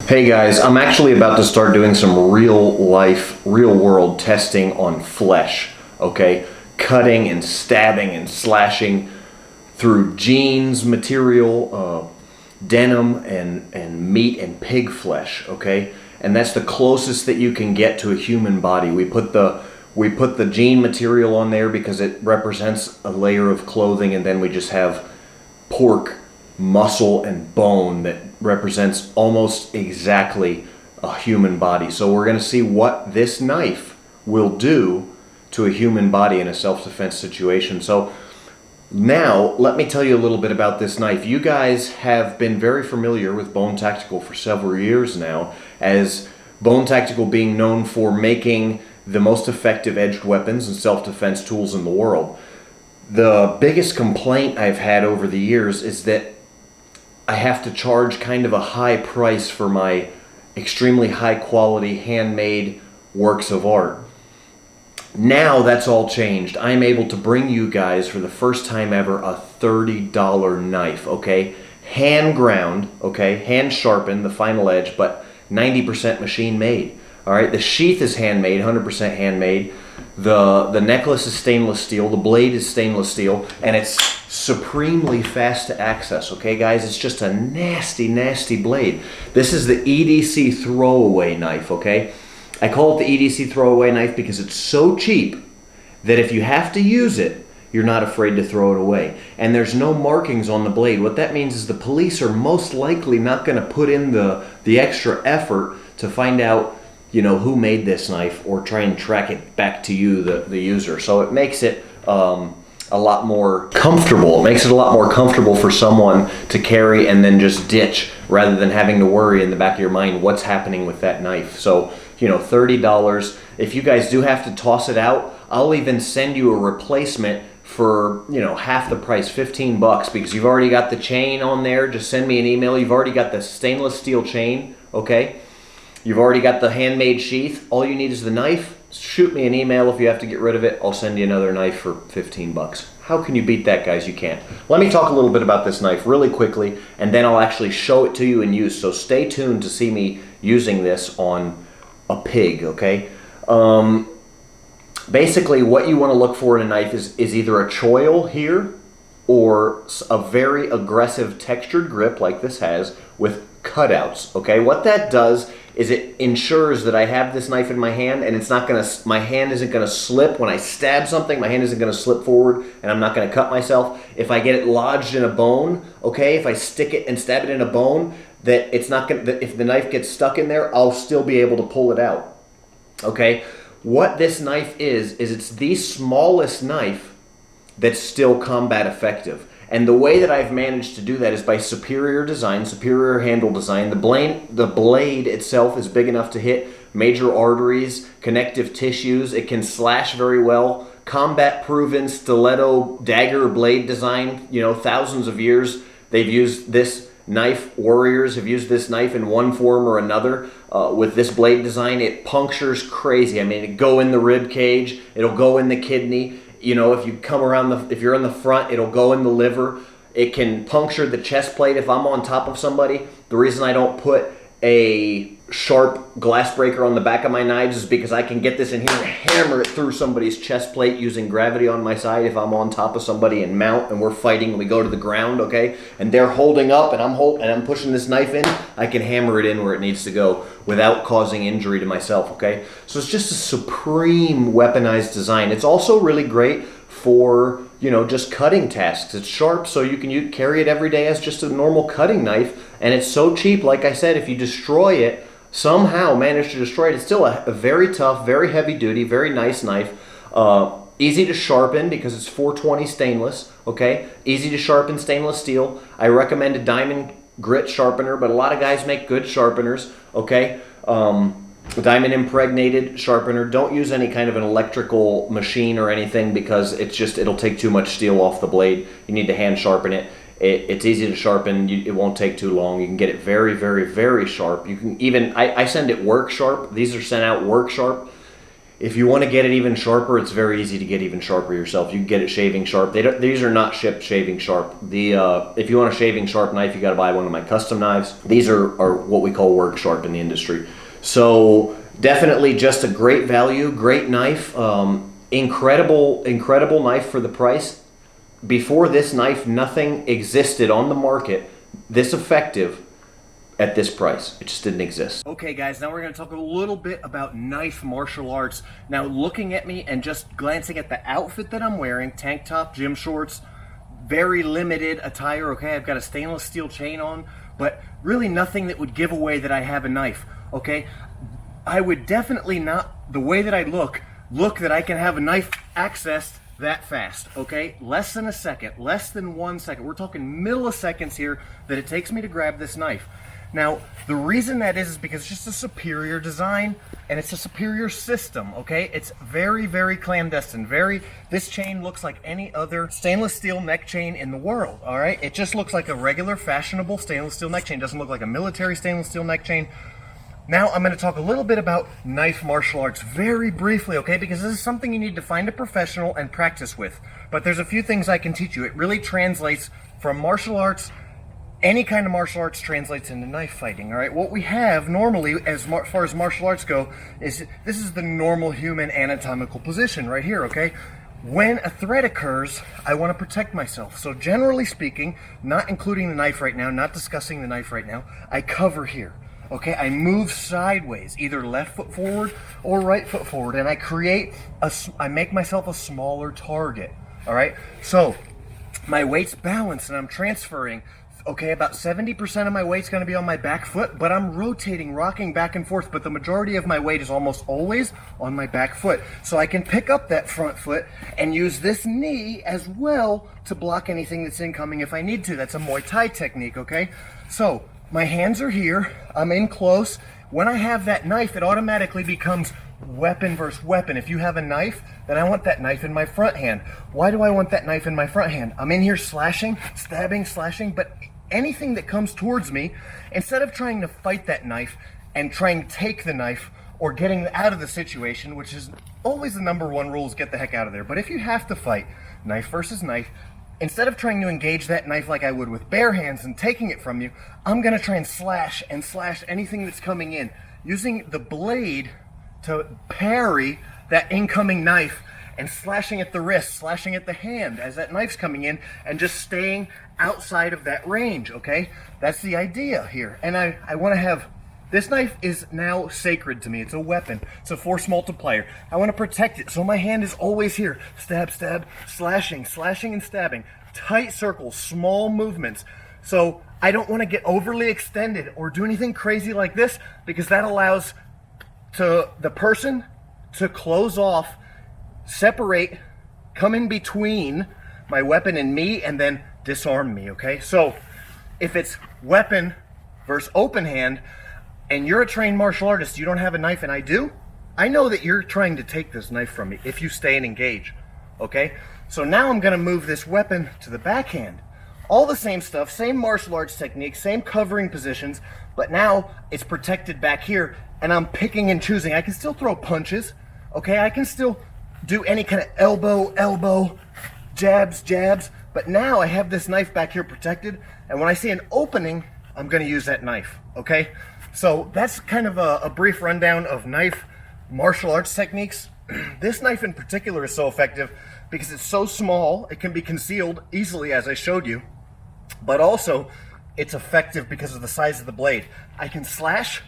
Hey guys, I'm actually about to start doing some real life, real world testing on flesh, okay? Cutting and stabbing and slashing through jeans material, denim and meat and pig flesh, okay? And that's the closest that you can get to a human body. We put the jean material on there because it represents a layer of clothing, and then we just have pork, muscle, and bone that represents almost exactly a human body. So we're going to see what this knife will do to a human body in a self-defense situation. So now let me tell you a little bit about this knife. You guys have been very familiar with Bone Tactical for several years now, as Bone Tactical being known for making the most effective edged weapons and self-defense tools in the world. The biggest complaint I've had over the years is that I have to charge kind of a high price for my extremely high quality handmade works of art. Now that's all changed. I'm able to bring you guys for the first time ever a $30 knife, okay? Hand ground, okay? Hand sharpened, the final edge, but 90% machine made. All right, the sheath is handmade, 100% handmade. The necklace is stainless steel, the blade is stainless steel, and it's supremely fast to access, okay guys? It's just a nasty, nasty blade. This is the EDC Throwaway Knife, okay? I call it the EDC Throwaway Knife because it's so cheap that if you have to use it, you're not afraid to throw it away. And there's no markings on the blade. What that means is the police are most likely not going to put in the extra effort to find out, you know, who made this knife or try and track it back to you, the user. So it makes it a lot more comfortable. It makes it a lot more comfortable for someone to carry and then just ditch, rather than having to worry in the back of your mind what's happening with that knife. So, you know, $30. If you guys do have to toss it out, I'll even send you a replacement for, you know, half the price, 15 bucks, because you've already got the chain on there. Just send me an email. You've already got the stainless steel chain, okay? You've already got the handmade sheath. All you need is the knife. Shoot me an email if you have to get rid of it. I'll send you another knife for 15 bucks. How can you beat that, guys? You can't. Let me talk a little bit about this knife really quickly, and then I'll actually show it to you in use. So stay tuned to see me using this on a pig, okay? Basically, what you want to look for in a knife is either a choil here or a very aggressive textured grip like this has with cutouts, okay? What that does is it ensures that I have this knife in my hand and it's not gonna, my hand isn't gonna slip when I stab something. My hand isn't gonna slip forward and I'm not gonna cut myself. If I get it lodged in a bone, okay, if I stick it and stab it in a bone, that it's not gonna, that if the knife gets stuck in there, I'll still be able to pull it out, okay? What this knife is it's the smallest knife that's still combat effective. And the way that I've managed to do that is by superior design, superior handle design. The blade itself is big enough to hit major arteries, connective tissues. It can slash very well. Combat proven stiletto dagger blade design, you know, thousands of years they've used this knife. Warriors have used this knife in one form or another. With this blade design, it punctures crazy. I mean, it'll go in the rib cage, it'll go in the kidney. You know, if you come around if you're in the front, it'll go in the liver. It can puncture the chest plate if I'm on top of somebody. The reason I don't put a sharp glass breaker on the back of my knives is because I can get this in here and hammer it through somebody's chest plate using gravity on my side if I'm on top of somebody and mount and we're fighting and we go to the ground, okay? And they're holding up and I'm pushing this knife in, I can hammer it in where it needs to go without causing injury to myself, okay? So it's just a supreme weaponized design. It's also really great for, you know, just cutting tasks. It's sharp, so you can carry it every day as just a normal cutting knife, and it's so cheap. Like I said, if you destroy it, somehow manage to destroy it, it's still a very tough, very heavy duty, very nice knife. Easy to sharpen because it's 420 stainless, okay? Easy to sharpen stainless steel. I recommend a diamond grit sharpener, but a lot of guys make good sharpeners, okay? Diamond impregnated sharpener. Don't use any kind of an electrical machine or anything because it'll take too much steel off the blade. You need to hand sharpen it. It's easy to sharpen. It won't take too long. You can get it very, very, very sharp. You can even, I send it work sharp. These are sent out work sharp. If you want to get it even sharper, it's very easy to get even sharper yourself. You can get it shaving sharp. These are not shipped shaving sharp. If you want a shaving sharp knife, you got to buy one of my custom knives. These are what we call work sharp in the industry. So definitely just a great value, great knife, incredible knife for the price. Before this knife, nothing existed on the market this effective at this price. It just didn't exist. Okay guys, now we're going to talk a little bit about knife martial arts. Now looking at me and just glancing at the outfit that I'm wearing, tank top, gym shorts, very limited attire, okay? I've got a stainless steel chain on, but really nothing that would give away that I have a knife, okay? I would definitely not, the way that I look that I can have a knife accessed that fast, okay? Less than a second, less than 1 second. We're talking milliseconds here that it takes me to grab this knife. Now, the reason that is because it's just a superior design and it's a superior system, okay? It's very, very clandestine. This chain looks like any other stainless steel neck chain in the world, all right? It just looks like a regular fashionable stainless steel neck chain. It doesn't look like a military stainless steel neck chain. Now, I'm going to talk a little bit about knife martial arts very briefly, okay? Because this is something you need to find a professional and practice with. But there's a few things I can teach you. It really translates from martial arts. Any kind of martial arts translates into knife fighting, all right? What we have normally, as far as martial arts go, is this is the normal human anatomical position right here, okay? When a threat occurs, I want to protect myself. So generally speaking, not including the knife right now, not discussing the knife right now, I cover here, okay? I move sideways, either left foot forward or right foot forward, and I make myself a smaller target, all right? So my weight's balanced and I'm transferring. Okay, about 70% of my weight's going to be on my back foot, but I'm rotating, rocking back and forth, but the majority of my weight is almost always on my back foot. So I can pick up that front foot and use this knee as well to block anything that's incoming if I need to. That's a Muay Thai technique, okay? So my hands are here, I'm in close. When I have that knife, it automatically becomes weapon versus weapon. If you have a knife, then I want that knife in my front hand. Why do I want that knife in my front hand? I'm in here slashing, stabbing, slashing, but anything that comes towards me, instead of trying to fight that knife and trying to take the knife or getting out of the situation, which is always the number one rule, is get the heck out of there. But if you have to fight knife versus knife, instead of trying to engage that knife like I would with bare hands and taking it from you, I'm going to try and slash anything that's coming in, using the blade to parry that incoming knife and slashing at the wrist, slashing at the hand as that knife's coming in, and just staying outside of that range, okay? That's the idea here. And I want to have, this knife is now sacred to me. It's a weapon. It's a force multiplier. I want to protect it, so my hand is always here. Stab, stab, slashing, slashing and stabbing. Tight circles, small movements. So I don't want to get overly extended or do anything crazy like this, because that allows the person to close off, separate, come in between my weapon and me, and then disarm me, okay? So if it's weapon versus open hand, and you're a trained martial artist, you don't have a knife and I do, I know that you're trying to take this knife from me if you stay and engage, okay? So now I'm gonna move this weapon to the backhand. All the same stuff, same martial arts techniques, same covering positions, but now it's protected back here, and I'm picking and choosing. I can still throw punches, okay? I can still do any kind of elbow, jabs, but now I have this knife back here protected, and when I see an opening, I'm gonna use that knife, okay? So that's kind of a brief rundown of knife martial arts techniques. This knife in particular is so effective because it's so small, it can be concealed easily as I showed you, but also it's effective because of the size of the blade. I can slash,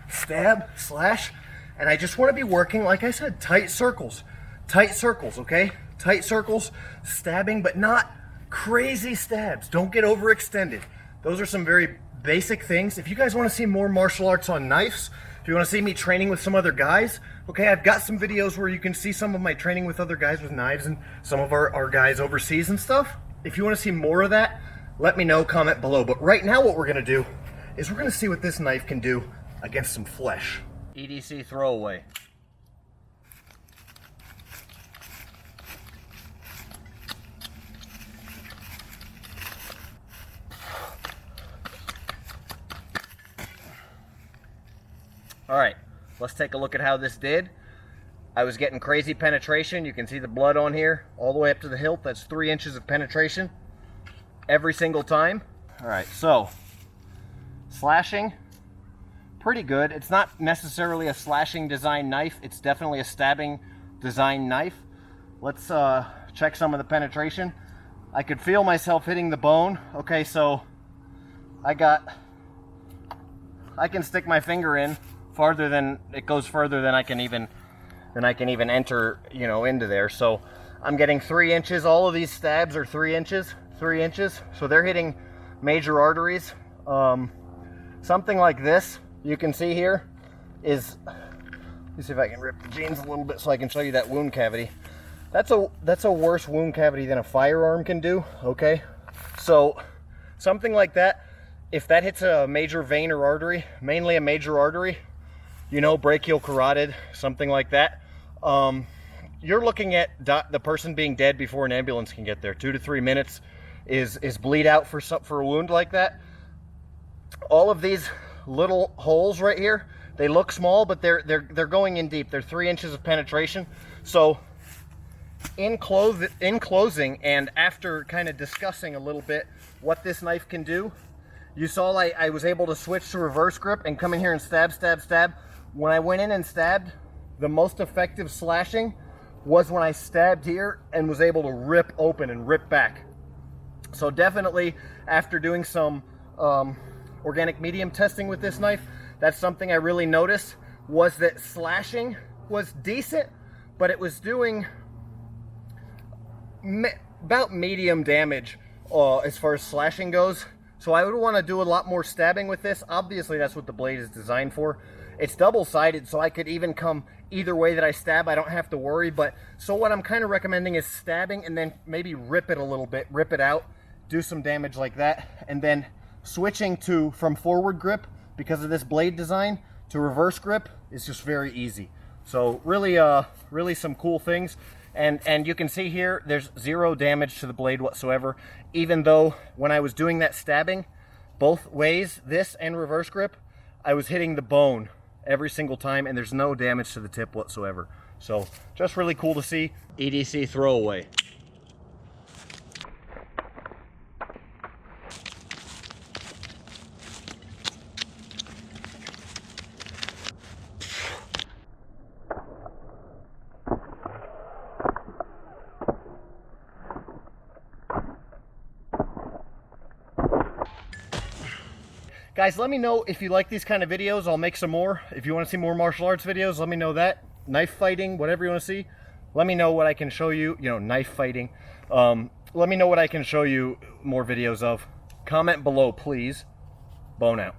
stab, slash, and I just wanna be working, like I said, tight circles, okay? Tight circles, stabbing, but not crazy stabs. Don't get overextended. Those are some very basic things. If you guys want to see more martial arts on knives, if you want to see me training with some other guys, okay, I've got some videos where you can see some of my training with other guys with knives and some of our guys overseas and stuff. If you want to see more of that, let me know, comment below. But right now what we're going to do is we're going to see what this knife can do against some flesh. EDC Throwaway. All right, let's take a look at how this did. I was getting crazy penetration. You can see the blood on here all the way up to the hilt. That's 3 inches of penetration every single time. All right, so slashing, pretty good. It's not necessarily a slashing design knife. It's definitely a stabbing design knife. Let's check some of the penetration. I could feel myself hitting the bone. Okay, so I can stick my finger in farther than it goes, further than I can even enter, you know, into there. So I'm getting 3 inches. All of these stabs are 3 inches, 3 inches. So they're hitting major arteries. Something like this, you can see here, is, let me see if I can rip the jeans a little bit so I can show you that wound cavity. That's a worse wound cavity than a firearm can do, okay? So something like that, if that hits a major vein or artery, mainly a major artery, you know, brachial carotid, something like that, you're looking at the person being dead before an ambulance can get there. 2 to 3 minutes is bleed out for a wound like that. All of these little holes right here, they look small, but they're going in deep. They're 3 inches of penetration. So in closing, and after kind of discussing a little bit what this knife can do, you saw I was able to switch to reverse grip and come in here and stab, stab, stab. When I went in and stabbed, the most effective slashing was when I stabbed here and was able to rip open and rip back. So definitely, after doing some organic medium testing with this knife, that's something I really noticed, was that slashing was decent, but it was doing about medium damage as far as slashing goes. So I would want to do a lot more stabbing with this. Obviously, that's what the blade is designed for. It's double-sided, so I could even come either way that I stab. I don't have to worry. But so what I'm kind of recommending is stabbing and then maybe rip it a little bit, rip it out, do some damage like that, and then switching from forward grip, because of this blade design, to reverse grip is just very easy. So really, really some cool things. And you can see here, there's 0 damage to the blade whatsoever, even though when I was doing that stabbing, both ways, this and reverse grip, I was hitting the bone every single time, and there's no damage to the tip whatsoever. So just really cool to see. EDC Throwaway. Guys, let me know if you like these kind of videos. I'll make some more. If you want to see more martial arts videos, let me know that. Knife fighting, whatever you want to see. Let me know what I can show you. You know, knife fighting. Let me know what I can show you more videos of. Comment below, please. Bone out.